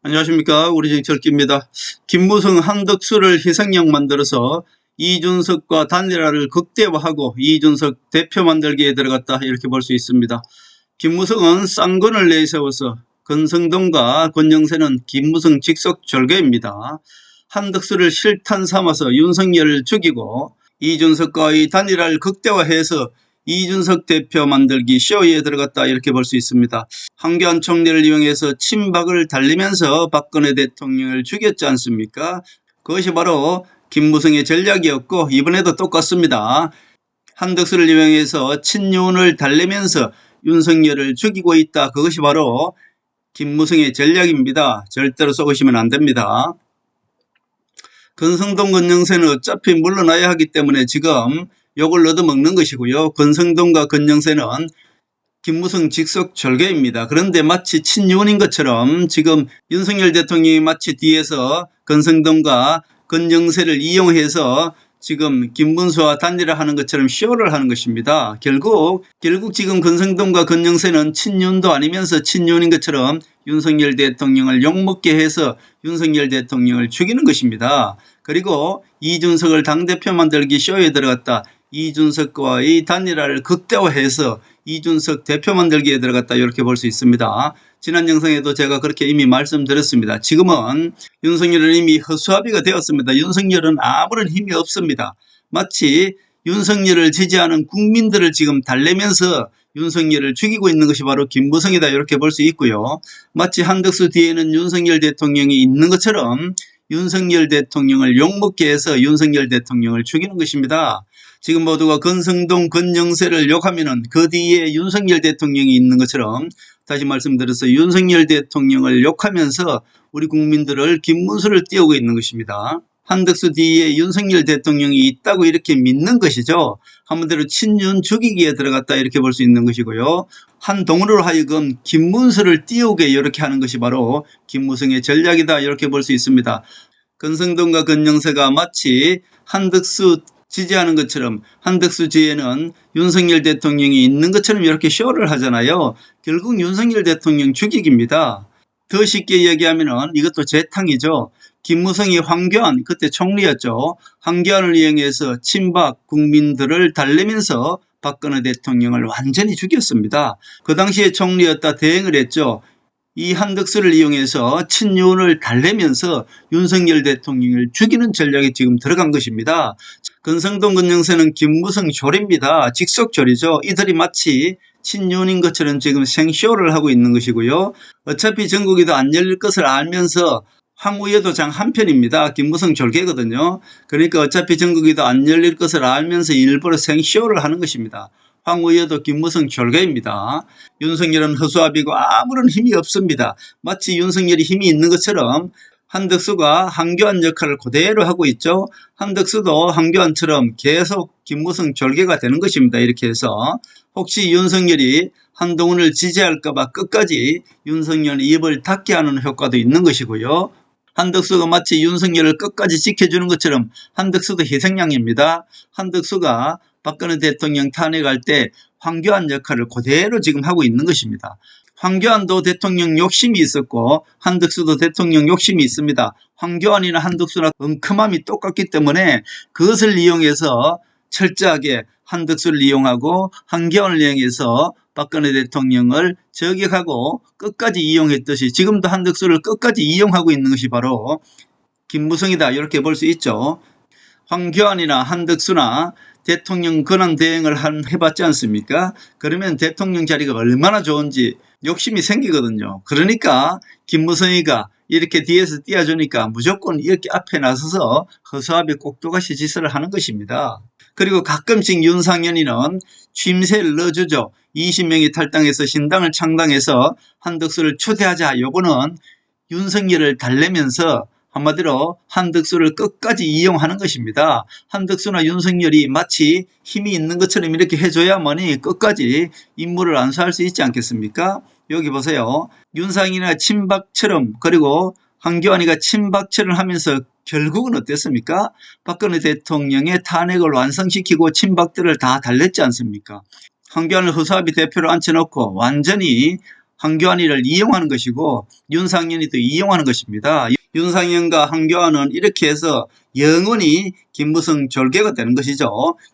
안녕하십니까. 우리 정철기입니다. 김무성 한덕수를 희생양 만들어서 이준석과 단일화를 극대화하고 이준석 대표 만들기에 들어갔다, 이렇게 볼 수 있습니다. 김무성은 쌍권을 내세워서 권성동과 권영세는 김무성 직속 절개입니다. 한덕수를 실탄 삼아서 윤석열을 죽이고 이준석과의 단일화를 극대화해서 이준석 대표 만들기 쇼에 들어갔다, 이렇게 볼 수 있습니다. 황교안 총리를 이용해서 친박을 달리면서 박근혜 대통령을 죽였지 않습니까? 그것이 바로 김무성의 전략이었고 이번에도 똑같습니다. 한덕수를 이용해서 친윤을 달래면서 윤석열을 죽이고 있다. 그것이 바로 김무성의 전략입니다. 절대로 속으시면 안 됩니다. 권성동, 권영세는 어차피 물러나야 하기 때문에 지금 욕을 얻어먹는 것이고요. 권성동과 권영세는 김무성 직속 절개입니다. 그런데 마치 친윤인 것처럼 지금 윤석열 대통령이 마치 뒤에서 권성동과 권영세를 이용해서 지금 김문수와 단일화하는 것처럼 쇼를 하는 것입니다. 결국 지금 권성동과 권영세는 친윤도 아니면서 친윤인 것처럼 윤석열 대통령을 욕먹게 해서 윤석열 대통령을 죽이는 것입니다. 그리고 이준석을 당대표 만들기 쇼에 들어갔다. 이준석과의 단일화를 극대화해서 이준석 대표 만들기에 들어갔다, 이렇게 볼 수 있습니다. 지난 영상에도 제가 그렇게 이미 말씀드렸습니다. 지금은 윤석열은 이미 허수아비가 되었습니다. 윤석열은 아무런 힘이 없습니다. 마치 윤석열을 지지하는 국민들을 지금 달래면서 윤석열을 죽이고 있는 것이 바로 김무성이다, 이렇게 볼 수 있고요. 마치 한덕수 뒤에는 윤석열 대통령이 있는 것처럼 윤석열 대통령을 욕먹게 해서 윤석열 대통령을 죽이는 것입니다. 지금 모두가 권성동, 권영세를 욕하면은 그 뒤에 윤석열 대통령이 있는 것처럼 다시 말씀드려서 윤석열 대통령을 욕하면서 우리 국민들을 김문수를 띄우고 있는 것입니다. 한덕수 뒤에 윤석열 대통령이 있다고 이렇게 믿는 것이죠. 한마디로 친윤 죽이기에 들어갔다, 이렇게 볼 수 있는 것이고요. 한동훈으로 하여금 김문수를 띄우게 이렇게 하는 것이 바로 김무성의 전략이다, 이렇게 볼 수 있습니다. 권성동과 권영세가 마치 한덕수 지지하는 것처럼 한덕수 뒤에는 윤석열 대통령이 있는 것처럼 이렇게 쇼를 하잖아요. 결국 윤석열 대통령 죽이기입니다. 더 쉽게 얘기하면 이것도 재탕이죠. 김무성이 황교안, 그때 총리였죠. 황교안을 이용해서 친박 국민들을 달래면서 박근혜 대통령을 완전히 죽였습니다. 그 당시에 총리였다 대행을 했죠. 이 한덕수를 이용해서 친윤을 달래면서 윤석열 대통령을 죽이는 전략에 지금 들어간 것입니다. 권성동, 권영세는 김무성 조리입니다. 직속조리죠. 이들이 마치 친윤인 것처럼 지금 생쇼를 하고 있는 것이고요. 어차피 전국에도 안 열릴 것을 알면서 황우여도 장 한편입니다. 김무성 졸개거든요. 그러니까 어차피 전국에도 안 열릴 것을 알면서 일부러 생쇼를 하는 것입니다. 황우여도 김무성 졸개입니다. 윤석열은 허수아비고 아무런 힘이 없습니다. 마치 윤석열이 힘이 있는 것처럼 한덕수가 황교안 역할을 그대로 하고 있죠. 한덕수도 황교안처럼 계속 김무성 졸개가 되는 것입니다. 이렇게 해서 혹시 윤석열이 한동훈을 지지할까봐 끝까지 윤석열 입을 닫게 하는 효과도 있는 것이고요. 한덕수가 마치 윤석열을 끝까지 지켜주는 것처럼 한덕수도 희생양입니다. 한덕수가 박근혜 대통령 탄핵할 때 황교안 역할을 그대로 지금 하고 있는 것입니다. 황교안도 대통령 욕심이 있었고 한덕수도 대통령 욕심이 있습니다. 황교안이나 한덕수나 엉큼함이 똑같기 때문에 그것을 이용해서 철저하게 한덕수를 이용하고 황교안을 이용해서 박근혜 대통령을 저격하고 끝까지 이용했듯이 지금도 한덕수를 끝까지 이용하고 있는 것이 바로 김무성이다, 이렇게 볼 수 있죠. 황교안이나 한덕수나 대통령 권한 대행을 해봤지 않습니까? 그러면 대통령 자리가 얼마나 좋은지 욕심이 생기거든요. 그러니까 김무성이가 이렇게 뒤에서 띄워주니까 무조건 이렇게 앞에 나서서 허수아비 꼭두가시 짓을 하는 것입니다. 그리고 가끔씩 윤상현이는 취임새를 넣어주죠. 20명이 탈당해서 신당을 창당해서 한덕수를 초대하자. 요거는 윤석열을 달래면서 한마디로 한덕수를 끝까지 이용하는 것입니다. 한덕수나 윤석열이 마치 힘이 있는 것처럼 이렇게 해줘야만이 끝까지 임무를 안수할 수 있지 않겠습니까? 여기 보세요. 윤상현이나 친박처럼 그리고 황교안이가 친박처럼 하면서 결국은 어땠습니까? 박근혜 대통령의 탄핵을 완성시키고 친박들을 다 달랬지 않습니까? 황교안을 허수아비 대표로 앉혀놓고 완전히 황교안이를 이용하는 것이고 윤상현이 또 이용하는 것입니다. 윤상현과 황교안은 이렇게 해서 영원히 김무성 졸개가 되는 것이죠.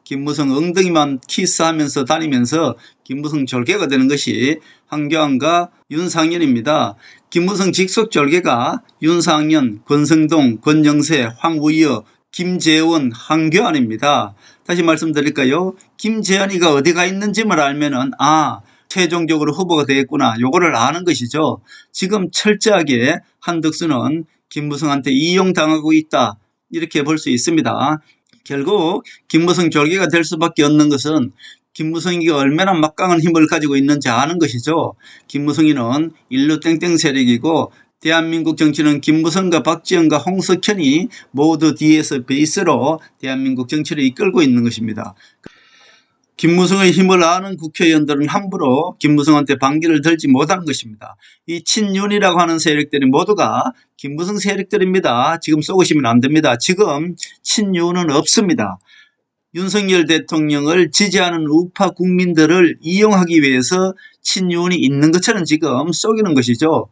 김무성 엉덩이만 키스하면서 다니면서 김무성 졸개가 되는 것이 황교안과 윤상현입니다. 김무성 직속 졸개가 윤상현, 권성동, 권영세, 황우여, 김재원, 황교안입니다. 다시 말씀드릴까요? 김재현이가 어디가 있는지만 알면은 최종적으로 후보가 되겠구나. 요거를 아는 것이죠. 지금 철저하게 한덕수는 김무성한테 이용당하고 있다. 이렇게 볼 수 있습니다. 결국 김무성 졸개가 될 수밖에 없는 것은 김무성이가 얼마나 막강한 힘을 가지고 있는지 아는 것이죠. 김무성이는 인류 땡땡 세력이고 대한민국 정치는 김무성과 박지원과 홍석현이 모두 뒤에서 베이스로 대한민국 정치를 이끌고 있는 것입니다. 김무성의 힘을 아는 국회의원들은 함부로 김무성한테 반기를 들지 못하는 것입니다. 이 친윤이라고 하는 세력들이 모두가 김무성 세력들입니다. 지금 쏘시면 안 됩니다. 지금 친윤은 없습니다. 윤석열 대통령을 지지하는 우파 국민들을 이용하기 위해서 친윤이 있는 것처럼 지금 쏘기는 것이죠.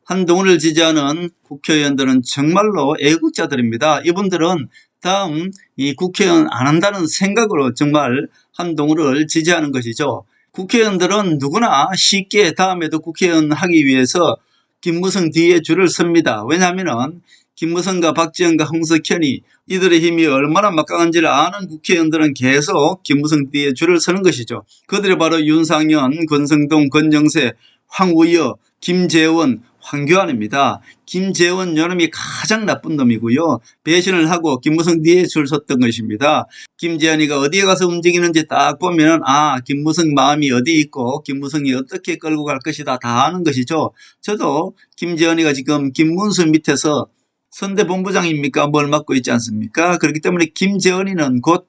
한동훈을 지지하는 국회의원들은 정말로 애국자들입니다. 이분들은 다음 이 국회의원 안 한다는 생각으로 정말 한동훈을 지지하는 것이죠. 국회의원들은 누구나 쉽게 다음에도 국회의원 하기 위해서 김무성 뒤에 줄을 섭니다. 왜냐하면 김무성과 박지원과 홍석현이 이들의 힘이 얼마나 막강한지를 아는 국회의원들은 계속 김무성 뒤에 줄을 서는 것이죠. 그들이 바로 윤상현, 권성동, 권영세, 황우여, 김재원, 황교안입니다. 김재원 요놈이 가장 나쁜 놈이고요. 배신을 하고 김무성 뒤에 줄 섰던 것입니다. 김재현이가 어디에 가서 움직이는지 딱 보면 김무성 마음이 어디 있고 김무성이 어떻게 끌고 갈 것이다 다 아는 것이죠. 저도 김재현이가 지금 김문수 밑에서 선대본부장입니까? 뭘 맡고 있지 않습니까? 그렇기 때문에 김재현이는 곧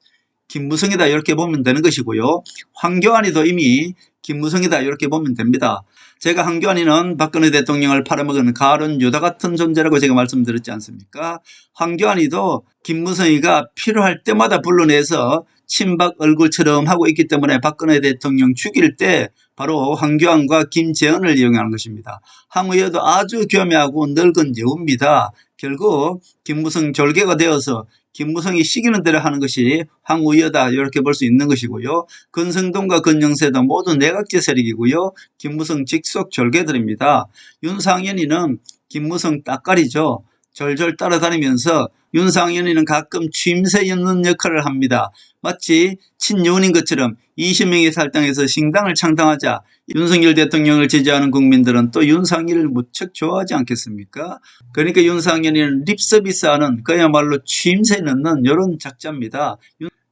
김무성이다 이렇게 보면 되는 것이고요. 황교안이도 이미 김무성이다 이렇게 보면 됩니다. 제가 황교안이는 박근혜 대통령을 팔아먹은 가론 유다 같은 존재라고 제가 말씀드렸지 않습니까? 황교안이도 김무성이가 필요할 때마다 불러내서 친박 얼굴처럼 하고 있기 때문에 박근혜 대통령 죽일 때 바로 황교안과 김재현을 이용하는 것입니다. 황우여도 아주 교묘하고 늙은 여우입니다. 결국 김무성 졸개가 되어서 김무성이 시키는 대로 하는 것이 황우여다 이렇게 볼 수 있는 것이고요. 권성동과 권영세도 모두 내각제 세력이고요. 김무성 직속 졸개들입니다. 윤상현이는 김무성 따까리죠. 절절 따라다니면서 윤상현이는 가끔 취임새 였는 역할을 합니다. 마치 친윤인 것처럼 20명의 탈당해서 신당을 창당하자 윤석열 대통령을 지지하는 국민들은 또 윤상현을 무척 좋아하지 않겠습니까? 그러니까 윤상현이는 립서비스하는 그야말로 취임새 넣는 이런 작자입니다.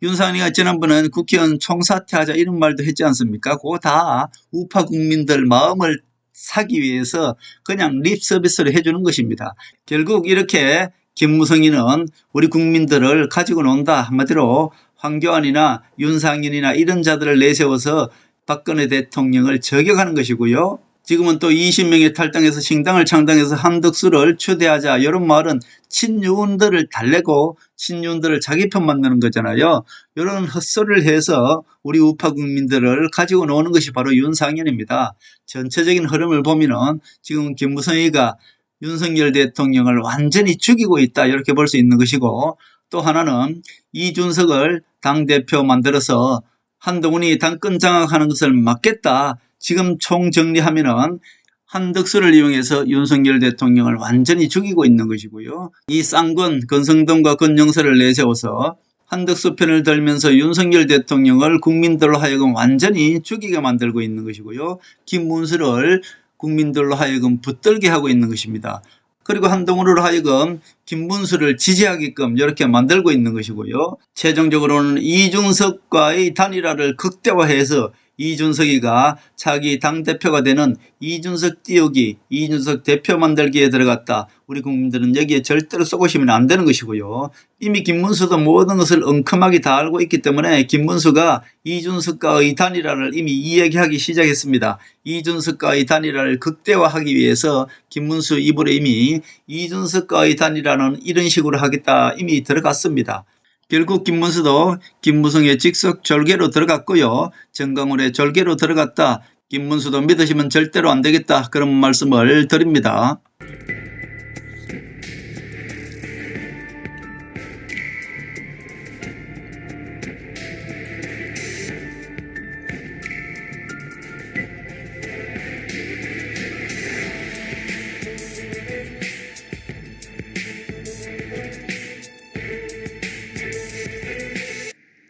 윤상현이가 지난번에는 국회의원 총사퇴하자 이런 말도 했지 않습니까? 그거 다 우파 국민들 마음을 사기 위해서 그냥 립서비스를 해주는 것입니다. 결국 이렇게 김무성이는 우리 국민들을 가지고 논다. 한마디로 황교안이나 윤상현이나 이런 자들을 내세워서 박근혜 대통령을 저격하는 것이고요. 지금은 또 20명의 탈당해서 신당을 창당해서 한덕수를 추대하자 이런 말은 친윤들을 달래고 친윤들을 자기 편 만드는 거잖아요. 이런 헛소리를 해서 우리 우파 국민들을 가지고 노는 것이 바로 윤상현입니다. 전체적인 흐름을 보면은 지금 김무성이가 윤석열 대통령을 완전히 죽이고 있다 이렇게 볼 수 있는 것이고, 또 하나는 이준석을 당대표 만들어서 한동훈이 당권 장악하는 것을 막겠다. 지금 총정리하면은 한덕수를 이용해서 윤석열 대통령을 완전히 죽이고 있는 것이고요. 이 쌍권 권성동과 권영세를 내세워서 한덕수 편을 들면서 윤석열 대통령을 국민들로 하여금 완전히 죽이게 만들고 있는 것이고요. 김문수를 국민들로 하여금 붙들게 하고 있는 것입니다. 그리고 한동훈으로 하여금 김문수를 지지하게끔 이렇게 만들고 있는 것이고요. 최종적으로는 이준석과의 단일화를 극대화해서 이준석이가 자기 당대표가 되는 이준석 띄우기, 이준석 대표 만들기에 들어갔다. 우리 국민들은 여기에 절대로 쏘고시면 안 되는 것이고요. 이미 김문수도 모든 것을 엉큼하게 다 알고 있기 때문에 김문수가 이준석과의 단일화를 이미 이야기하기 시작했습니다. 이준석과의 단일화를 극대화하기 위해서 김문수 입으로 이미 이준석과의 단일화는 이런 식으로 하겠다 이미 들어갔습니다. 결국 김문수도 김무성의 직속 졸개로 들어갔고요. 정강훈의 졸개로 들어갔다. 김문수도 믿으시면 절대로 안 되겠다, 그런 말씀을 드립니다.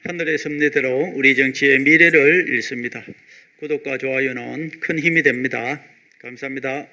하늘의 섭리대로 우리 정치의 미래를 읽습니다. 구독과 좋아요는 큰 힘이 됩니다. 감사합니다.